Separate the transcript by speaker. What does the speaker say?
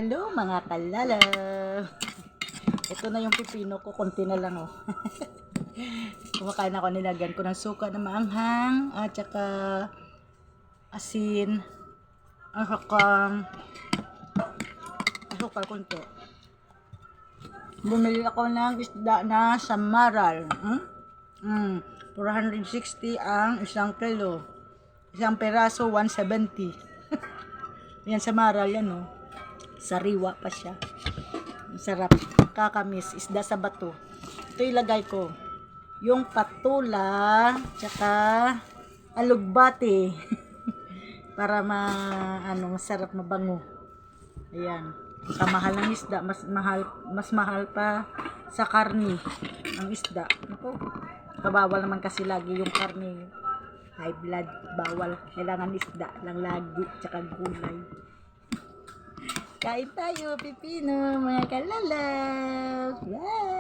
Speaker 1: Hello mga kalalaw. Ito na yung pipino ko, konti na lang oh. Kumakain ako, nilagyan ko ng suka na maanghang at saka asin at saka asukal konti. Bumili ako ng isda na samaral. 460 ang isang kilo. Isang peraso 170. Yan samaral yan oh. Sariwa pa siya. Sarap. Kakamis. Isda sa bato. Ito ilagay ko. Yung patula. Tsaka alugbati. Para masarap mabango. Ayan. Kamahal ng isda. Mas mahal pa sa karni ang isda. Ito. Kabawal naman kasi lagi yung karni. High blood. Bawal. Kailangan isda lang lagi. Tsaka gulay. Kain tayo, pipino, mga kalalaw. Wow!